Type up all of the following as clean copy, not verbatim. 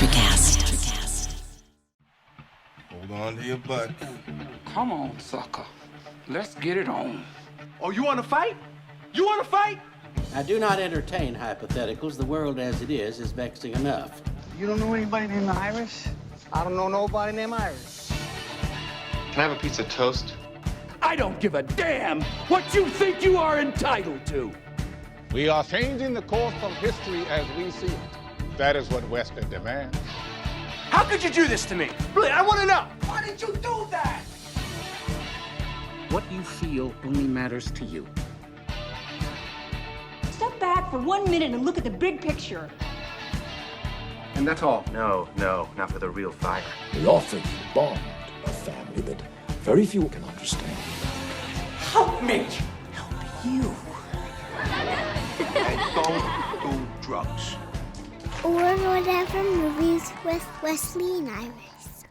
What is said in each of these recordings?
Electrocast. Hold on to your butt. Come on, sucker. Let's get it on. Oh, you want to fight? You want to fight? I do not entertain hypotheticals. The world as it is vexing enough. You don't know anybody named Iris? I don't know nobody named Iris. Can I have a piece of toast? I don't give a damn what you think you are entitled to. We are changing the course of history as we see it. That is what Western demands. How could you do this to me? Really, I want to know. Why did you do that? What you feel only matters to you. Step back for 1 minute and look at the big picture. And that's all? No, not for the real fire. We offer you a bond, a family that very few can understand. Help me. Help you. And don't do drugs. Or whatever movies with Wesley and Iris.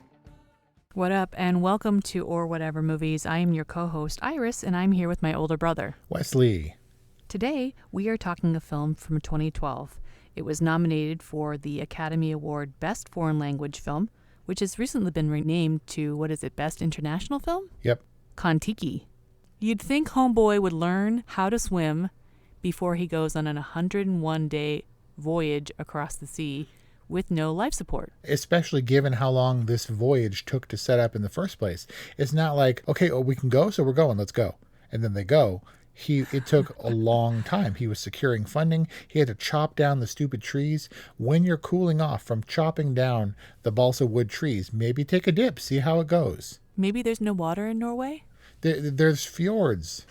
What up, and welcome to Or Whatever Movies. I am your co-host, Iris, and I'm here with my older brother, Wesley. Today, we are talking a film from 2012. It was nominated for the Academy Award Best Foreign Language Film, which has recently been renamed to, Best International Film? Yep. KON TIKI. You'd think Homeboy would learn how to swim before he goes on an 101-day voyage across the sea with no life support. Especially given how long this voyage took to set up in the first place. It's not like, okay, we can go, so we're going, let's go. And then they go. It took a long time. He was securing funding. He had to chop down the stupid trees. When you're cooling off from chopping down the balsa wood trees, maybe take a dip, see how it goes. Maybe there's no water in Norway? There's fjords.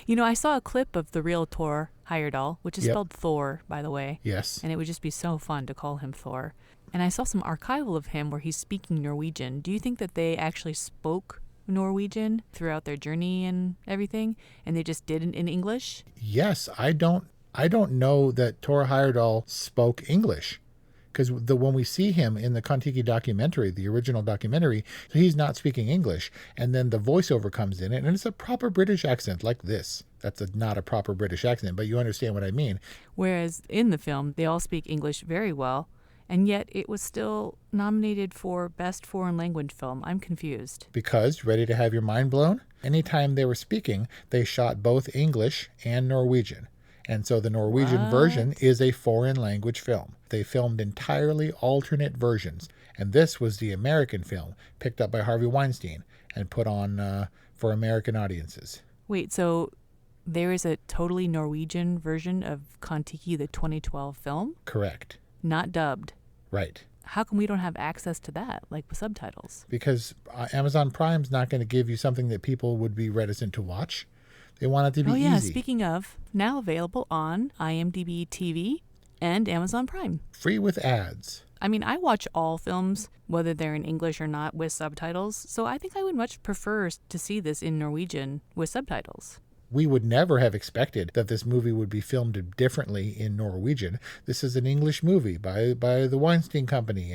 I saw a clip of the real Thor Heyerdahl, which is spelled Thor, by the way. Yes. And it would just be so fun to call him Thor. And I saw some archival of him where he's speaking Norwegian. Do you think that they actually spoke Norwegian throughout their journey and everything, and they just did it in English? Yes, I don't know that Thor Heyerdahl spoke English, because when we see him in the KON TIKI documentary, the original documentary, he's not speaking English, and then the voiceover comes in, and it's a proper British accent like this. That's not a proper British accent, but you understand what I mean. Whereas in the film, they all speak English very well, and yet it was still nominated for Best Foreign Language Film. I'm confused. Because, ready to have your mind blown? Anytime they were speaking, they shot both English and Norwegian. And so the Norwegian version is a foreign language film. They filmed entirely alternate versions. And this was the American film, picked up by Harvey Weinstein and put on for American audiences. Wait, so there is a totally Norwegian version of KON TIKI, the 2012 film? Correct. Not dubbed. Right. How come we don't have access to that, like with subtitles? Because Amazon Prime's not going to give you something that people would be reticent to watch. They want it to be easy. Oh yeah, speaking of, now available on IMDb TV and Amazon Prime. Free with ads. I mean, I watch all films, whether they're in English or not, with subtitles, so I think I would much prefer to see this in Norwegian with subtitles. We would never have expected that this movie would be filmed differently in Norwegian. This is an English movie by the Weinstein Company,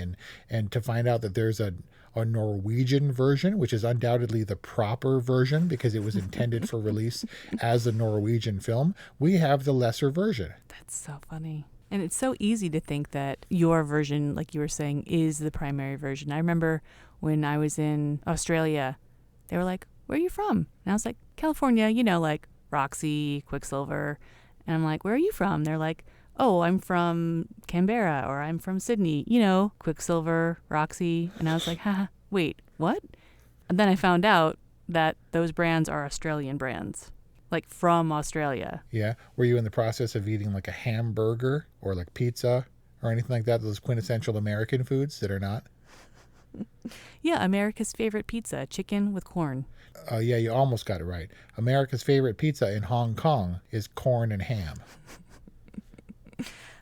and to find out that there's a Norwegian version, which is undoubtedly the proper version because it was intended for release as a Norwegian film, we have the lesser version. That's so funny. And it's so easy to think that your version, like you were saying, is the primary version. I remember when I was in Australia, they were like, "Where are you from?" And I was like, "California, like Roxy, Quicksilver." And I'm like, "Where are you from?" They're like, "Oh, I'm from Canberra," or "I'm from Sydney, Quicksilver, Roxy." And I was like, haha, wait, what? And then I found out that those brands are Australian brands, like from Australia. Yeah. Were you in the process of eating like a hamburger or like pizza or anything like that, those quintessential American foods that are not? Yeah, America's favorite pizza, chicken with corn. Yeah, you almost got it right. America's favorite pizza in Hong Kong is corn and ham.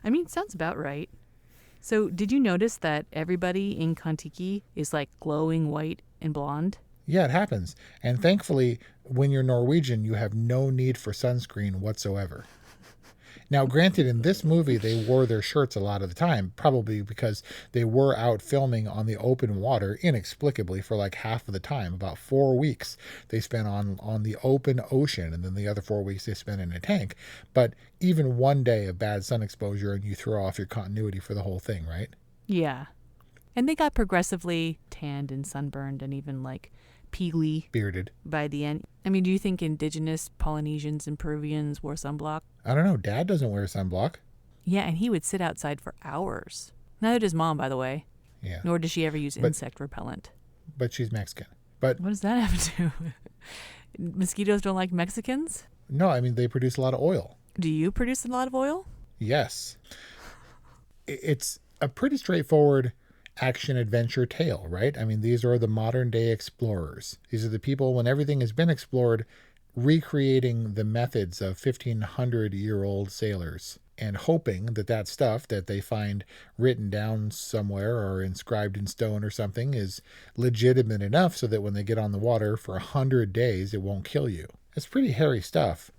I mean, sounds about right. So did you notice that everybody in KON TIKI is like glowing white and blonde? Yeah, it happens. And thankfully, when you're Norwegian, you have no need for sunscreen whatsoever. Now, granted, in this movie, they wore their shirts a lot of the time, probably because they were out filming on the open water inexplicably for like half of the time. About 4 weeks they spent on the open ocean, and then the other 4 weeks they spent in a tank. But even one day of bad sun exposure and you throw off your continuity for the whole thing, right? Yeah. And they got progressively tanned and sunburned and even like peely. Bearded. By the end. I mean, do you think indigenous Polynesians and Peruvians wore sunblock? I don't know. Dad doesn't wear sunblock. Yeah, and he would sit outside for hours. Neither does Mom, by the way. Yeah. Nor does she ever use insect repellent. But she's Mexican. But what does that have to do? Mosquitoes don't like Mexicans? No, I mean, they produce a lot of oil. Do you produce a lot of oil? Yes. It's a pretty straightforward action-adventure tale, right? I mean, these are the modern-day explorers. These are the people, when everything has been explored, recreating the methods of 1,500-year-old sailors and hoping that that stuff that they find written down somewhere or inscribed in stone or something is legitimate enough so that when they get on the water for 100 days, it won't kill you. It's pretty hairy stuff.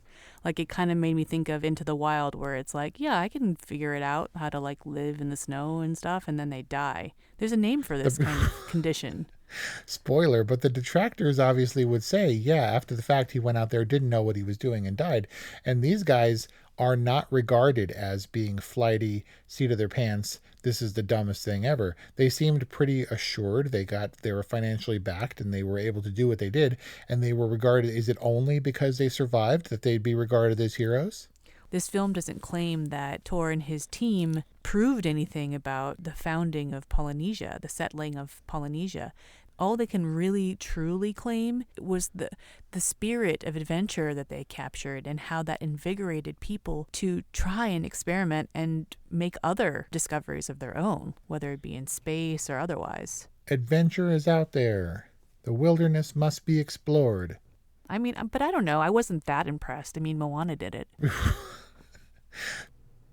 Like, it kind of made me think of Into the Wild, where it's like, yeah, I can figure it out, how to like live in the snow and stuff, and then they die. There's a name for this kind of condition. Spoiler, but the detractors obviously would say, yeah, after the fact, he went out there, didn't know what he was doing, and died. And these guys are not regarded as being flighty, seat of their pants, this is the dumbest thing ever. They seemed pretty assured. They were financially backed and they were able to do what they did. And they were regarded, is it only because they survived that they'd be regarded as heroes? This film doesn't claim that Thor and his team proved anything about the founding of Polynesia, the settling of Polynesia. All they can really truly claim was the spirit of adventure that they captured and how that invigorated people to try and experiment and make other discoveries of their own, whether it be in space or otherwise. Adventure is out there. The wilderness must be explored. I mean, but I don't know. I wasn't that impressed. I mean, Moana did it.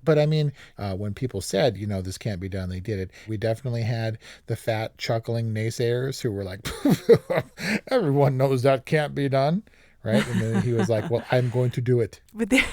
But I mean, when people said, this can't be done, they did it. We definitely had the fat, chuckling naysayers who were like, everyone knows that can't be done, right? And then he was like, well, I'm going to do it. But they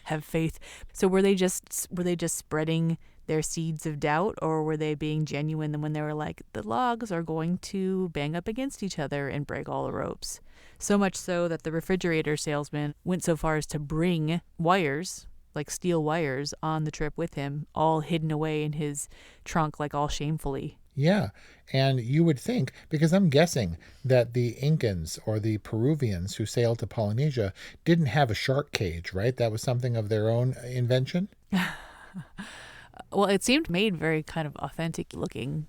have faith. So were they just spreading their seeds of doubt, or were they being genuine when they were like, the logs are going to bang up against each other and break all the ropes? So much so that the refrigerator salesman went so far as to bring wires, like steel wires, on the trip with him, all hidden away in his trunk, like all shamefully. Yeah, and you would think, because I'm guessing that the Incans or the Peruvians who sailed to Polynesia didn't have a shark cage, right? That was something of their own invention? Well, it seemed made very kind of authentic looking.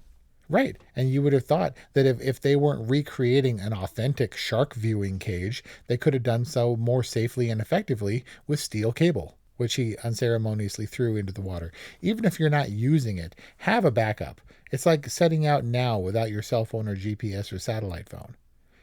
Right, and you would have thought that if they weren't recreating an authentic shark viewing cage, they could have done so more safely and effectively with steel cable, which he unceremoniously threw into the water. Even if you're not using it, have a backup. It's like setting out now without your cell phone or GPS or satellite phone.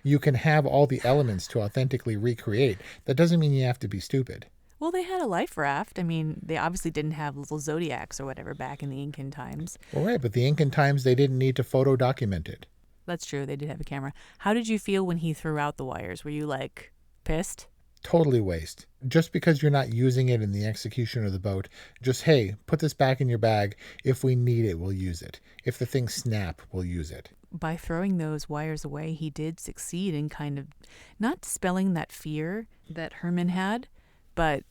You can have all the elements to authentically recreate. That doesn't mean you have to be stupid. Well, they had a life raft. I mean, they obviously didn't have little zodiacs or whatever back in the Incan times. Well, right, but the Incan times, they didn't need to photo document it. That's true. They did have a camera. How did you feel when he threw out the wires? Were you, like, pissed? Totally waste. Just because you're not using it in the execution of the boat, just, hey, put this back in your bag. If we need it, we'll use it. If the things snap, we'll use it. By throwing those wires away, he did succeed in kind of not dispelling that fear that Herman had, but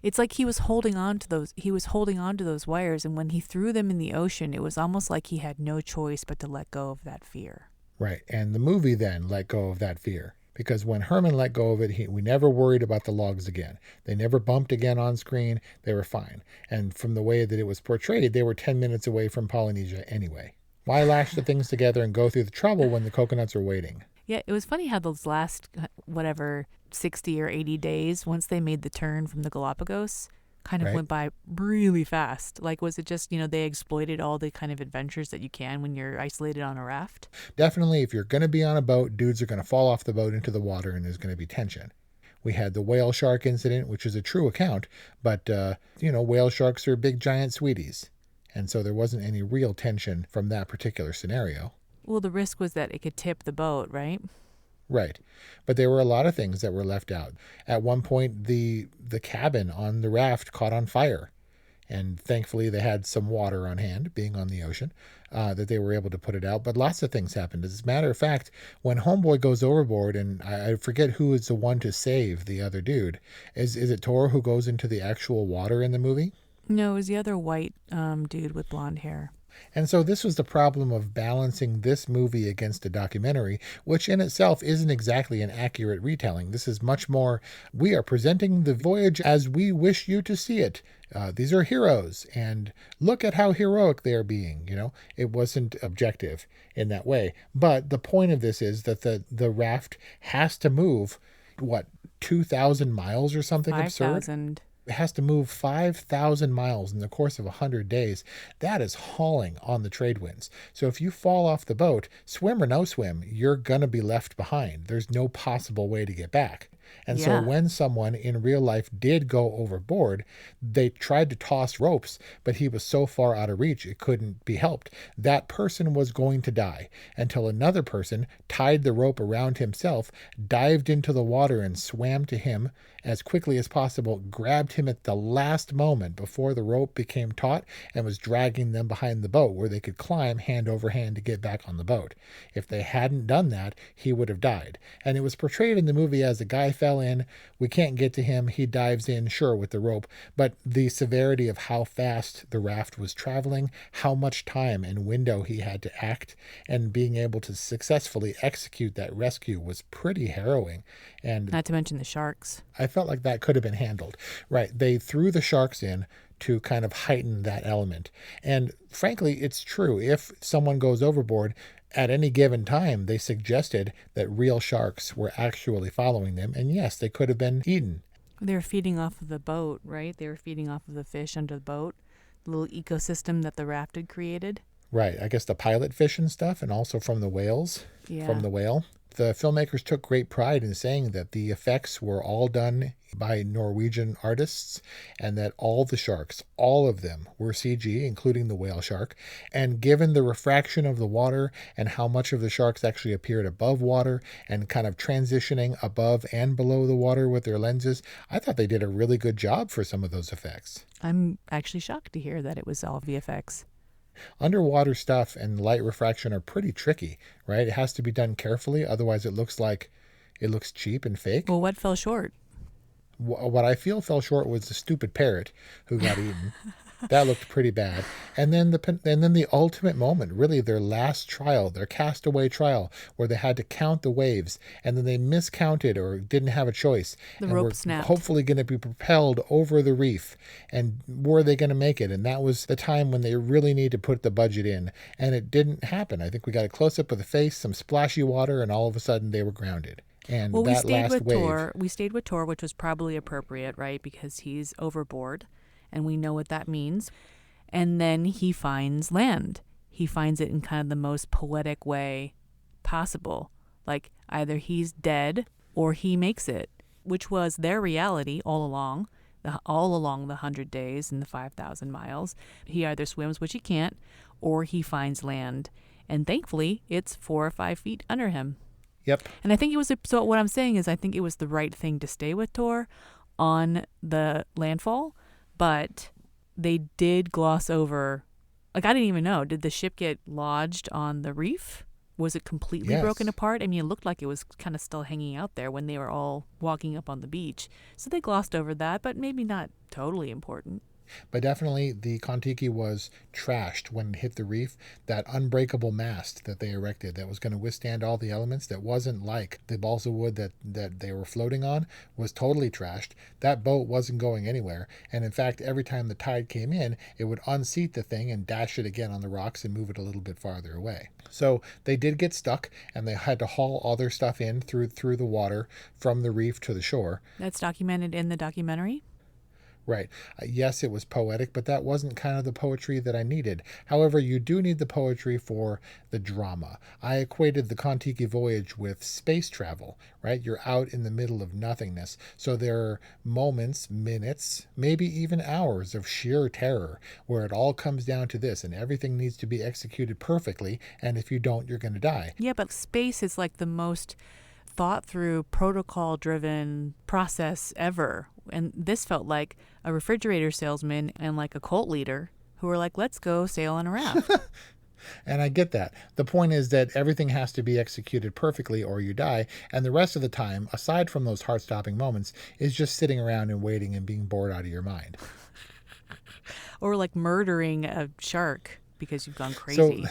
it's like he was holding on to those wires, and when he threw them in the ocean, it was almost like he had no choice but to let go of that fear. Right, and the movie then let go of that fear. Because when Herman let go of it, we never worried about the logs again. They never bumped again on screen. They were fine. And from the way that it was portrayed, they were 10 minutes away from Polynesia anyway. Why lash the things together and go through the trouble when the coconuts are waiting? Yeah, it was funny how those last, 60 or 80 days, once they made the turn from the Galapagos, kind of went by really fast. Like, was it just, they exploited all the kind of adventures that you can when you're isolated on a raft? Definitely, if you're going to be on a boat, dudes are going to fall off the boat into the water and there's going to be tension. We had the whale shark incident, which is a true account, but, whale sharks are big giant sweeties. And so there wasn't any real tension from that particular scenario. Well, the risk was that it could tip the boat, right? Right. But there were a lot of things that were left out. At one point, the cabin on the raft caught on fire. And thankfully, they had some water on hand, being on the ocean, that they were able to put it out. But lots of things happened. As a matter of fact, when Homeboy goes overboard, and I forget who is the one to save the other dude. Is it Thor who goes into the actual water in the movie? No, it was the other white dude with blonde hair. And so this was the problem of balancing this movie against a documentary, which in itself isn't exactly an accurate retelling. This is much more, we are presenting the voyage as we wish you to see it. These are heroes, and look at how heroic they are being. It wasn't objective in that way. But the point of this is that the raft has to move, 2,000 miles or something absurd? 5,000. It has to move 5,000 miles in the course of 100 days. That is hauling on the trade winds. So if you fall off the boat, swim or no swim, you're going to be left behind. There's no possible way to get back. And so when someone in real life did go overboard, they tried to toss ropes, but he was so far out of reach, it couldn't be helped. That person was going to die until another person tied the rope around himself, dived into the water and swam to him as quickly as possible, grabbed him at the last moment before the rope became taut, and was dragging them behind the boat where they could climb hand over hand to get back on the boat. If they hadn't done that, he would have died. And it was portrayed in the movie as a guy fell in, we can't get to him, he dives in, sure, with the rope, but the severity of how fast the raft was traveling, how much time and window he had to act, and being able to successfully execute that rescue was pretty harrowing. And not to mention the sharks. I felt like that could have been handled. Right, they threw the sharks in to kind of heighten that element. And frankly, it's true. If someone goes overboard, at any given time, they suggested that real sharks were actually following them. And yes, they could have been eaten. They were feeding off of the boat, right? They were feeding off of the fish under the boat, the little ecosystem that the raft had created. Right. I guess the pilot fish and stuff, and also from the whales, from the whale. The filmmakers took great pride in saying that the effects were all done by Norwegian artists, and that all the sharks, all of them, were CG, including the whale shark. And given the refraction of the water and how much of the sharks actually appeared above water and kind of transitioning above and below the water with their lenses, I thought they did a really good job for some of those effects. I'm actually shocked to hear that it was all VFX. Underwater stuff and light refraction are pretty tricky, right? It has to be done carefully, otherwise it looks cheap and fake. Well, what fell short? What I feel fell short was the stupid parrot who got eaten. That looked pretty bad. And then the ultimate moment, really their last trial, their castaway trial, where they had to count the waves, and then they miscounted or didn't have a choice. The rope snapped. Hopefully going to be propelled over the reef. And were they going to make it? And that was the time when they really need to put the budget in. And it didn't happen. I think we got a close-up of the face, some splashy water, and all of a sudden they were grounded. And well, that last wave. We stayed with Thor, which was probably appropriate, right? Because he's overboard. And we know what that means. And then he finds land. He finds it in kind of the most poetic way possible. Like either he's dead or he makes it, which was their reality all along the 100 days and the 5,000 miles. He either swims, which he can't, or he finds land. And thankfully, it's 4 or 5 feet under him. Yep. And I think it was, so what I'm saying is I think it was the right thing to stay with Thor on the landfall. But they did gloss over, like, I didn't even know, did the ship get lodged on the reef? Was it completely broken apart? I mean, it looked like it was kind of still hanging out there when they were all walking up on the beach. So they glossed over that, but maybe not totally important. But definitely the KON TIKI was trashed when it hit the reef. That unbreakable mast that they erected that was going to withstand all the elements, that wasn't like the balsa wood that they were floating on, was totally trashed. That boat wasn't going anywhere. And in fact, every time the tide came in, it would unseat the thing and dash it again on the rocks and move it a little bit farther away. So they did get stuck, and they had to haul all their stuff in through the water from the reef to the shore. That's documented in the documentary? Right. Yes, it was poetic, but that wasn't kind of the poetry that I needed. However, you do need the poetry for the drama. I equated the KON TIKI voyage with space travel, right? You're out in the middle of nothingness. So there are moments, minutes, maybe even hours of sheer terror where it all comes down to this, and everything needs to be executed perfectly, and if you don't, you're going to die. Yeah, but space is like the most thought through, protocol driven process ever. And this felt like a refrigerator salesman and like a cult leader who were like, let's go sail on a raft. And I get that. The point is that everything has to be executed perfectly or you die. And the rest of the time, aside from those heart-stopping moments, is just sitting around and waiting and being bored out of your mind. Or like murdering a shark because you've gone crazy.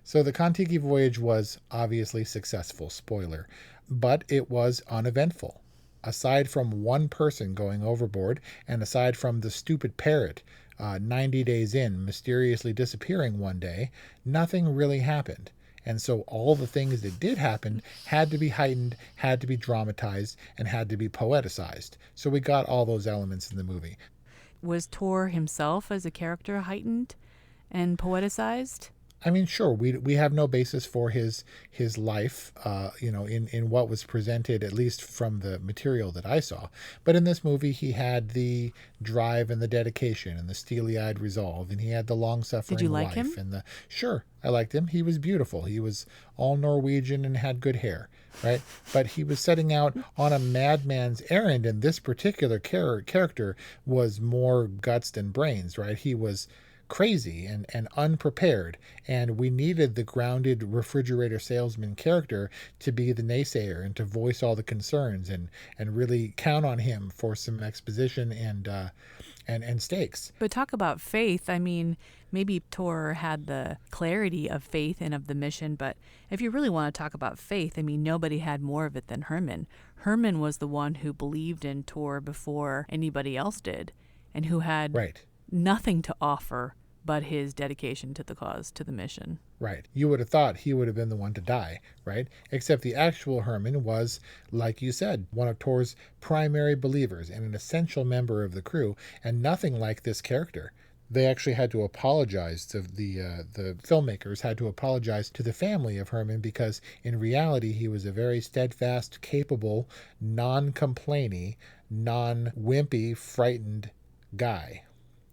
So the KON TIKI voyage was obviously successful, spoiler, but it was uneventful. Aside from one person going overboard and aside from the stupid parrot 90 days in mysteriously disappearing one day, nothing really happened. And so all the things that did happen had to be heightened, had to be dramatized, and had to be poeticized. So we got all those elements in the movie. Was Thor himself as a character heightened and poeticized? I mean, sure, we have no basis for his life, in what was presented, at least from the material that I saw. But in this movie, he had the drive and the dedication and the steely-eyed resolve, and he had the long-suffering Did you like wife. him? Sure, I liked him. He was beautiful. He was all Norwegian and had good hair, right? But he was setting out on a madman's errand, and this particular character was more guts than brains, right? He was crazy and unprepared, and we needed the grounded refrigerator salesman character to be the naysayer and to voice all the concerns and really count on him for some exposition and stakes. But talk about faith. I mean, maybe Thor had the clarity of faith and of the mission, but if you really want to talk about faith, I mean, nobody had more of it than Herman. Herman was the one who believed in Thor before anybody else did, and who had nothing to offer but his dedication to the cause, to the mission. Right. You would have thought he would have been the one to die, right? Except the actual Herman was, like you said, one of Thor's primary believers and an essential member of the crew, and nothing like this character. They actually had to apologize to the filmmakers had to apologize to the family of Herman because in reality he was a very steadfast, capable, non-complainy, non-wimpy, frightened guy.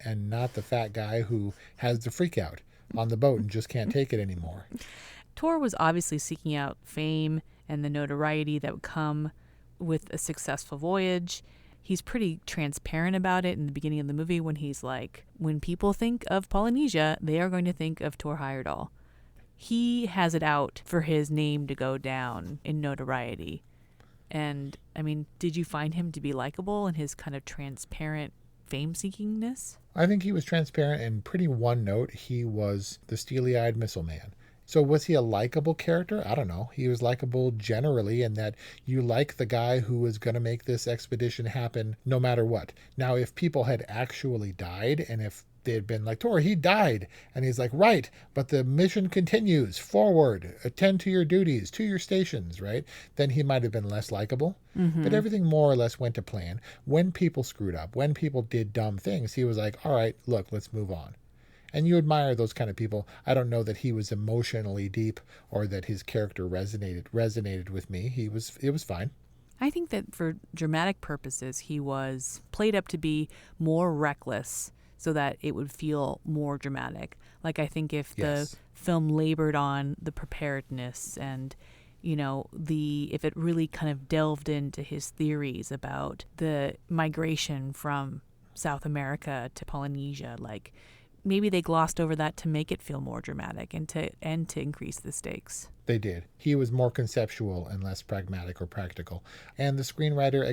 And not the fat guy who has the freak out on the boat and just can't take it anymore. Thor was obviously seeking out fame and the notoriety that would come with a successful voyage. He's pretty transparent about it in the beginning of the movie when he's like, when people think of Polynesia, they are going to think of Thor Heyerdahl. He has it out for his name to go down in notoriety. And, I mean, did you find him to be likable in his kind of transparent fame-seekingness? I think he was transparent and pretty one note. He was the steely-eyed missile man. So was he a likable character? I don't know. He was likable generally in that you like the guy who was going to make this expedition happen no matter what. Now, if people had actually died and if they had been like, Thor, he died. And he's like, right, but the mission continues forward. Attend to your duties, to your stations, right? Then he might have been less likable. Mm-hmm. But everything more or less went to plan. When people screwed up, when people did dumb things, he was like, all right, look, let's move on. And you admire those kind of people. I don't know that he was emotionally deep or that his character resonated with me. It was fine. I think that for dramatic purposes, he was played up to be more reckless so that it would feel more dramatic. Like I think if the film labored on the preparedness and, you know, if it really kind of delved into his theories about the migration from South America to Polynesia, like maybe they glossed over that to make it feel more dramatic and to increase the stakes. They did. He was more conceptual and less pragmatic or practical. And the screenwriter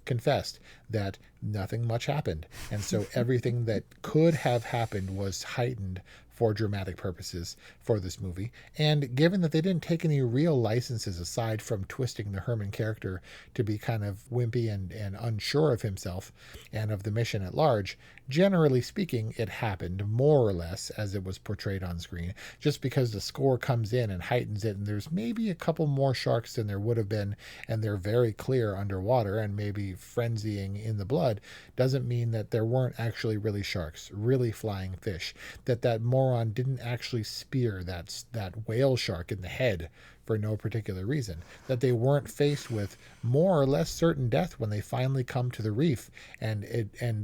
confessed that nothing much happened. And so everything that could have happened was heightened for dramatic purposes for this movie. And given that they didn't take any real licenses aside from twisting the Herman character to be kind of wimpy and unsure of himself and of the mission at large, generally speaking, it happened more or less as it was portrayed on screen. Just because the score comes in and heightens it and there's maybe a couple more sharks than there would have been and they're very clear underwater and maybe frenzying in the blood doesn't mean that there weren't actually really sharks, really flying fish, that moron didn't actually spear that whale shark in the head for no particular reason, that they weren't faced with more or less certain death when they finally come to the reef, and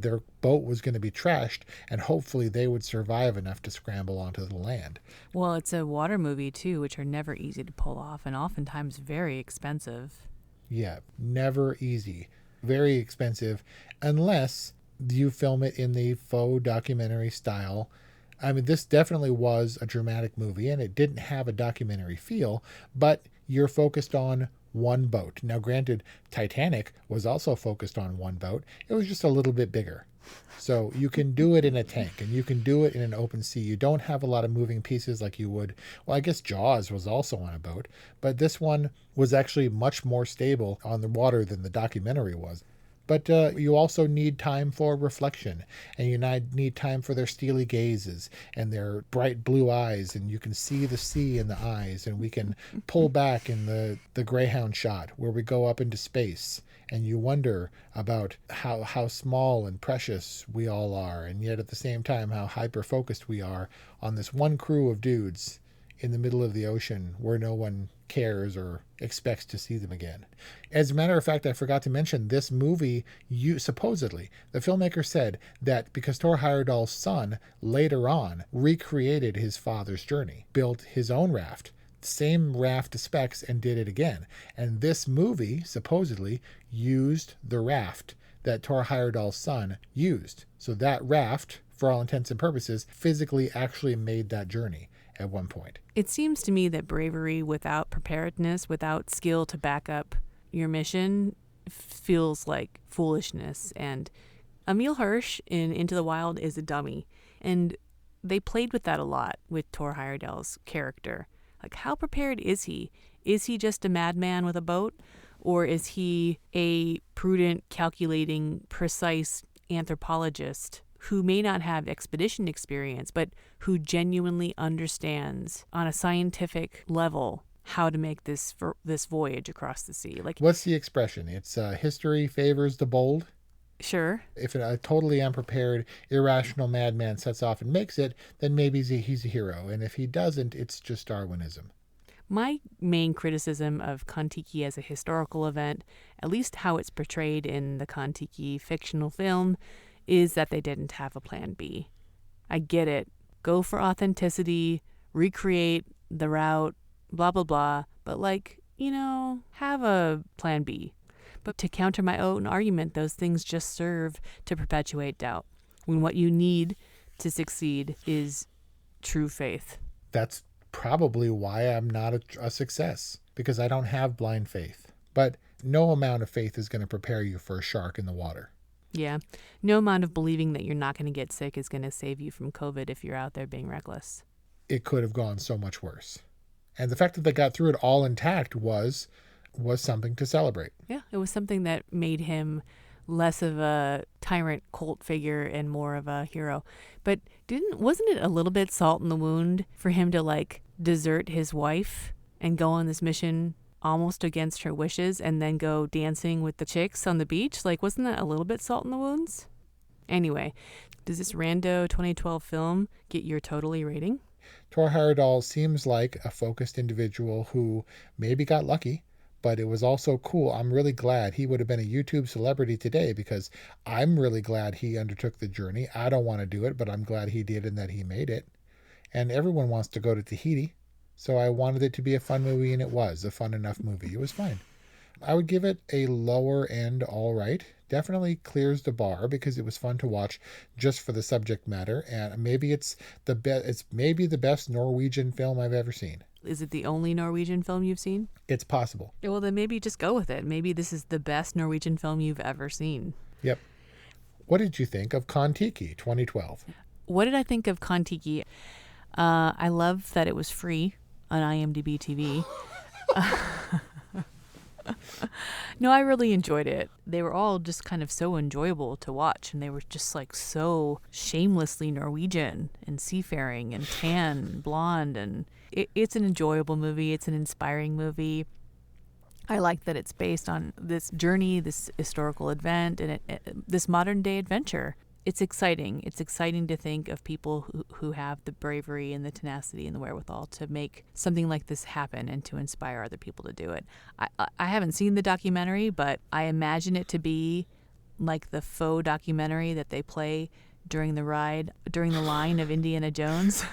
their boat was going to be trashed, and hopefully they would survive enough to scramble onto the land. Well, it's a water movie too, which are never easy to pull off and oftentimes very expensive. Yeah, never easy. Very expensive, unless you film it in the faux documentary style. I mean, this definitely was a dramatic movie, and it didn't have a documentary feel, but you're focused on one boat. Now, granted, Titanic was also focused on one boat. It was just a little bit bigger. So you can do it in a tank, and you can do it in an open sea. You don't have a lot of moving pieces like you would. Well, I guess Jaws was also on a boat, but this one was actually much more stable on the water than the documentary was. But you also need time for reflection, and you need time for their steely gazes and their bright blue eyes, and you can see the sea in the eyes, and we can pull back in the Greyhound shot where we go up into space, and you wonder about how small and precious we all are, and yet at the same time how hyper-focused we are on this one crew of dudes in the middle of the ocean where no one cares or expects to see them again. As a matter of fact, I forgot to mention this movie, supposedly, the filmmaker said that because Thor Heyerdahl's son later on recreated his father's journey, built his own raft, same raft specs, and did it again. And this movie supposedly used the raft that Thor Heyerdahl's son used. So that raft, for all intents and purposes, physically actually made that journey at one point. It seems to me that bravery without preparedness, without skill to back up your mission, feels like foolishness. And Emil Hirsch in Into the Wild is a dummy. And they played with that a lot with Thor Heyerdahl's character. Like, how prepared is he? Is he just a madman with a boat? Or is he a prudent, calculating, precise anthropologist who may not have expedition experience, but who genuinely understands on a scientific level how to make this voyage across the sea? Like, what's the expression? It's history favors the bold. Sure. If a totally unprepared, irrational madman sets off and makes it, then maybe he's a hero. And if he doesn't, it's just Darwinism. My main criticism of KON TIKI as a historical event, at least how it's portrayed in the KON TIKI fictional film, is that they didn't have a plan B. I get it. Go for authenticity, recreate the route, blah, blah, blah. But have a plan B. But to counter my own argument, those things just serve to perpetuate doubt, when what you need to succeed is true faith. That's probably why I'm not a success, because I don't have blind faith. But no amount of faith is going to prepare you for a shark in the water. Yeah. No amount of believing that you're not going to get sick is going to save you from COVID if you're out there being reckless. It could have gone so much worse. And the fact that they got through it all intact was something to celebrate. Yeah, it was something that made him less of a tyrant cult figure and more of a hero. But wasn't it a little bit salt in the wound for him to desert his wife and go on this mission almost against her wishes and then go dancing with the chicks on the beach? Wasn't that a little bit salt in the wounds? Anyway, does this rando 2012 film get your totally rating? Thor Heyerdahl seems like a focused individual who maybe got lucky, but it was also cool. I'm really glad he would have been a YouTube celebrity today, because I'm really glad he undertook the journey. I don't want to do it, but I'm glad he did and that he made it. And everyone wants to go to Tahiti. So I wanted it to be a fun movie, and it was a fun enough movie. It was fine. I would give it a lower end all right. Definitely clears the bar because it was fun to watch just for the subject matter, and maybe it's maybe the best Norwegian film I've ever seen. Is it the only Norwegian film you've seen? It's possible. Well, then maybe just go with it. Maybe this is the best Norwegian film you've ever seen. Yep. What did you think of KON TIKI 2012? What did I think of KON TIKI? I love that it was free on IMDb TV. No, I really enjoyed it. They were all just kind of so enjoyable to watch, and they were just so shamelessly Norwegian and seafaring and tan and blonde, and it's an enjoyable movie. It's an inspiring movie. I like that it's based on this journey, this historical event, and this modern day adventure. it's exciting. It's exciting to think of people who have the bravery and the tenacity and the wherewithal to make something like this happen and to inspire other people to do it. I haven't seen the documentary, but I imagine it to be like the faux documentary that they play during the line of Indiana Jones.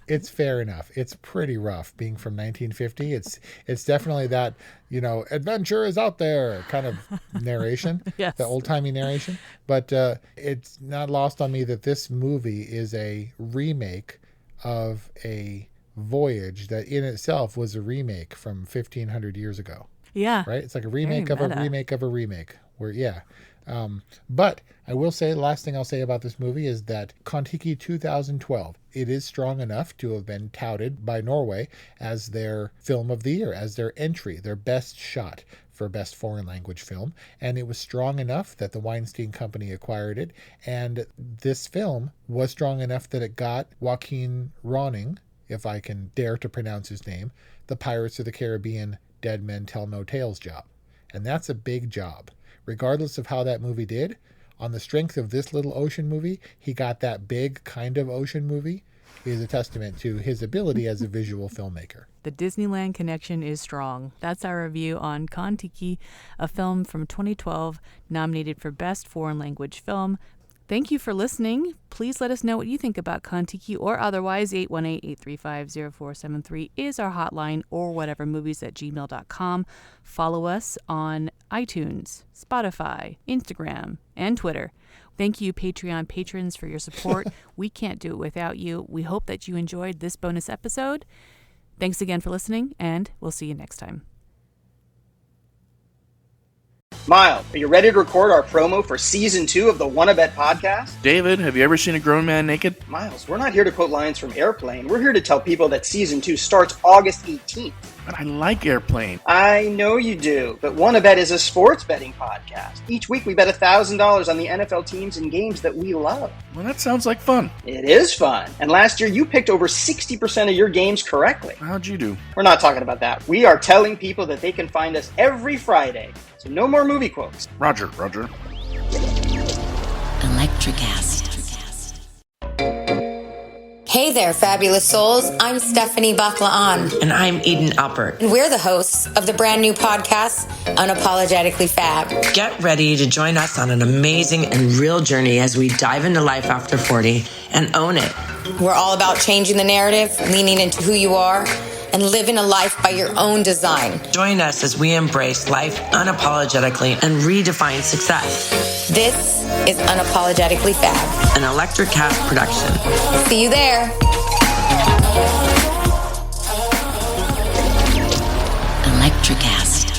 It's fair enough. It's pretty rough being from 1950. It's definitely that, adventure is out there kind of narration, Yes. The old-timey narration. But it's not lost on me that this movie is a remake of a voyage that in itself was a remake from 1,500 years ago. Yeah. Right? It's like a remake of Very a meta. remake of a remake. But I will say, the last thing I'll say about this movie is that KON TIKI 2012, it is strong enough to have been touted by Norway as their film of the year, as their entry, their best shot for best foreign language film. And it was strong enough that the Weinstein Company acquired it. And this film was strong enough that it got Joaquin Ronning, if I can dare to pronounce his name, the Pirates of the Caribbean Dead Men Tell No Tales job. And that's a big job. Regardless of how that movie did, on the strength of this little ocean movie, he got that big kind of ocean movie. It is a testament to his ability as a visual filmmaker. The Disneyland connection is strong. That's our review on KON TIKI, a film from 2012 nominated for Best Foreign Language Film. Thank you for listening. Please let us know what you think about KON TIKI or otherwise. 818-835-0473 is our hotline, or whatevermovies@gmail.com. Follow us on iTunes, Spotify, Instagram, and Twitter. Thank you, Patreon patrons, for your support. We can't do it without you. We hope that you enjoyed this bonus episode. Thanks again for listening, and we'll see you next time. Miles, are you ready to record our promo for Season 2 of the Wanna Bet podcast? David, have you ever seen a grown man naked? Miles, we're not here to quote lines from Airplane. We're here to tell people that Season 2 starts August 18th. But I like Airplane. I know you do, but Wanna Bet is a sports betting podcast. Each week we bet $1,000 on the NFL teams and games that we love. Well, that sounds like fun. It is fun. And last year you picked over 60% of your games correctly. How'd you do? We're not talking about that. We are telling people that they can find us every Friday. So no more movie quotes. Roger. Electricast. Hey there, fabulous souls. I'm Stephanie Baklaan. And I'm Eden Alpert. And we're the hosts of the brand new podcast, Unapologetically Fab. Get ready to join us on an amazing and real journey as we dive into life after 40 and own it. We're all about changing the narrative, leaning into who you are, and living a life by your own design. Join us as we embrace life unapologetically and redefine success. This is Unapologetically Fab, an Electricast production. See you there. Electricast.